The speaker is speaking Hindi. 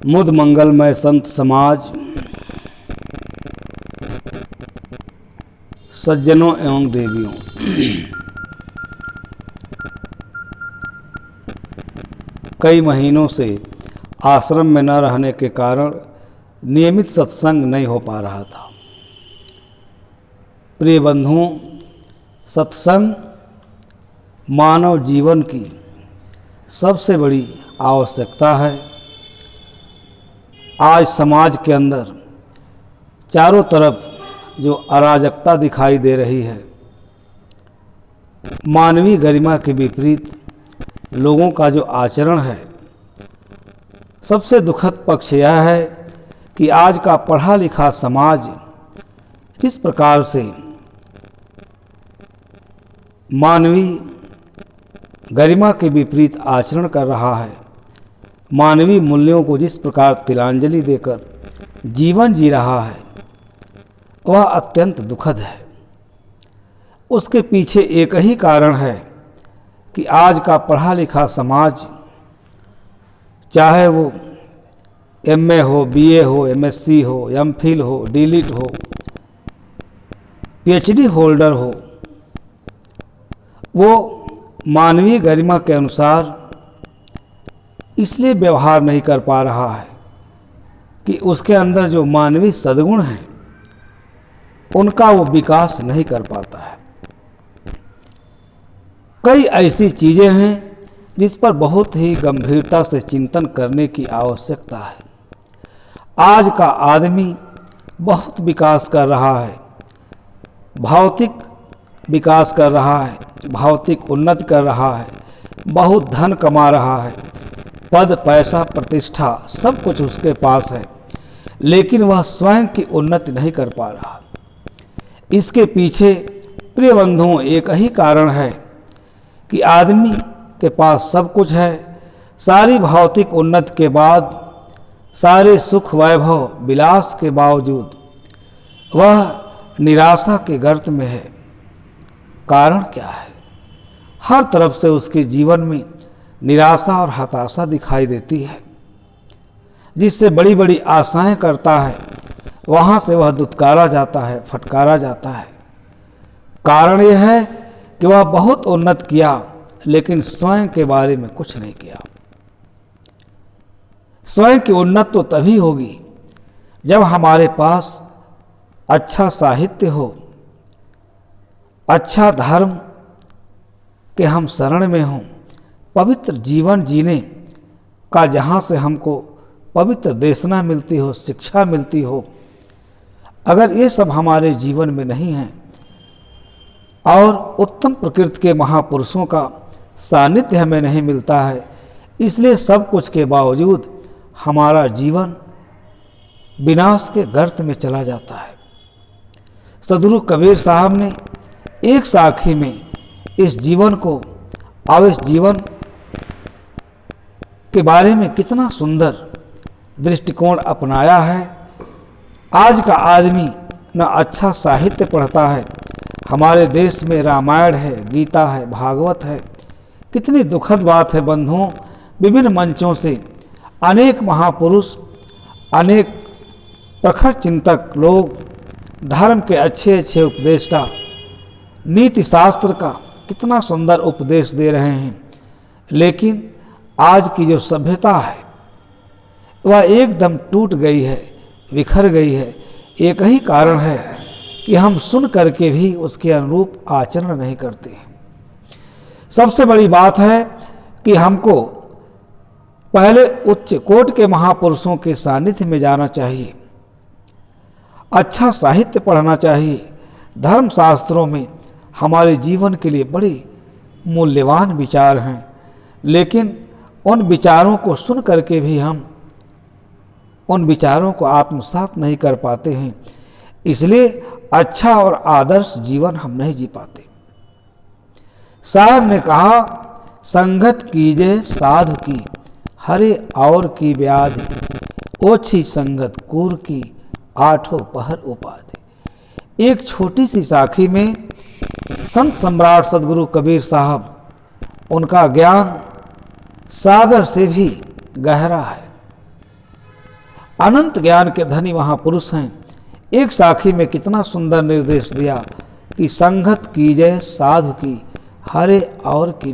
मुद मंगलमय संत समाज, सज्जनों एवं देवियों, कई महीनों से आश्रम में न रहने के कारण नियमित सत्संग नहीं हो पा रहा था। प्रिय बंधुओं, सत्संग मानव जीवन की सबसे बड़ी आवश्यकता है। आज समाज के अंदर चारों तरफ जो अराजकता दिखाई दे रही है, मानवीय गरिमा के विपरीत लोगों का जो आचरण है, सबसे दुखद पक्ष यह है कि आज का पढ़ा लिखा समाज जिस प्रकार से मानवीय गरिमा के विपरीत आचरण कर रहा है, मानवीय मूल्यों को जिस प्रकार तिलांजलि देकर जीवन जी रहा है, वह अत्यंत दुखद है। उसके पीछे एक ही कारण है कि आज का पढ़ा लिखा समाज, चाहे वो एमए हो, बीए हो, एमएससी हो, एमफिल हो, डीलिट हो, पीएचडी होल्डर हो, वो मानवीय गरिमा के अनुसार इसलिए व्यवहार नहीं कर पा रहा है कि उसके अंदर जो मानवीय सद्गुण हैं उनका वो विकास नहीं कर पाता है। कई ऐसी चीजें हैं जिस पर बहुत ही गंभीरता से चिंतन करने की आवश्यकता है। आज का आदमी बहुत विकास कर रहा है, भौतिक विकास कर रहा है, भौतिक उन्नति कर रहा है, बहुत धन कमा रहा है, पद पैसा प्रतिष्ठा सब कुछ उसके पास है, लेकिन वह स्वयं की उन्नति नहीं कर पा रहा। इसके पीछे प्रिय बंधुओं एक ही कारण है कि आदमी के पास सब कुछ है, सारी भौतिक उन्नति के बाद, सारे सुख वैभव विलास के बावजूद वह निराशा के गर्त में है। कारण क्या है? हर तरफ से उसके जीवन में निराशा और हताशा दिखाई देती है। जिससे बड़ी बड़ी आशाएं करता है, वहाँ से वह दुत्कारा जाता है, फटकारा जाता है। कारण यह है कि वह बहुत उन्नत किया, लेकिन स्वयं के बारे में कुछ नहीं किया। स्वयं की उन्नत तो तभी होगी जब हमारे पास अच्छा साहित्य हो, अच्छा धर्म के हम शरण में हों, पवित्र जीवन जीने का जहाँ से हमको पवित्र देशना मिलती हो, शिक्षा मिलती हो। अगर ये सब हमारे जीवन में नहीं है और उत्तम प्रकृति के महापुरुषों का सानिध्य हमें नहीं मिलता है, इसलिए सब कुछ के बावजूद हमारा जीवन विनाश के गर्त में चला जाता है। सदगुरु कबीर साहब ने एक साखी में इस जीवन को और इस जीवन के बारे में कितना सुंदर दृष्टिकोण अपनाया है। आज का आदमी न अच्छा साहित्य पढ़ता है। हमारे देश में रामायण है, गीता है, भागवत है। कितनी दुखद बात है बंधुओं, विभिन्न मंचों से अनेक महापुरुष, अनेक प्रखर चिंतक लोग धर्म के अच्छे अच्छे उपदेष्टा नीति शास्त्र का कितना सुंदर उपदेश दे रहे हैं, लेकिन आज की जो सभ्यता है वह एकदम टूट गई है, बिखर गई है। एक ही कारण है कि हम सुन करके भी उसके अनुरूप आचरण नहीं करते हैं। सबसे बड़ी बात है कि हमको पहले उच्च कोटि के महापुरुषों के सानिध्य में जाना चाहिए, अच्छा साहित्य पढ़ना चाहिए। धर्म शास्त्रों में हमारे जीवन के लिए बड़े मूल्यवान विचार हैं, लेकिन उन विचारों को सुन करके भी हम उन विचारों को आत्मसात नहीं कर पाते हैं, इसलिए अच्छा और आदर्श जीवन हम नहीं जी पाते। साहब ने कहा, संगत कीजे साधु की, हरे और की व्याधि, ओछी संगत कूर की, आठों पहर उपाधि। एक छोटी सी साखी में संत सम्राट सदगुरु कबीर साहब उनका ज्ञान सागर से भी गहरा है। अनंत ज्ञान के धनी महापुरुष हैं। एक साखी में कितना सुंदर निर्देश दिया कि संगत कीजय साधु की, हरे और की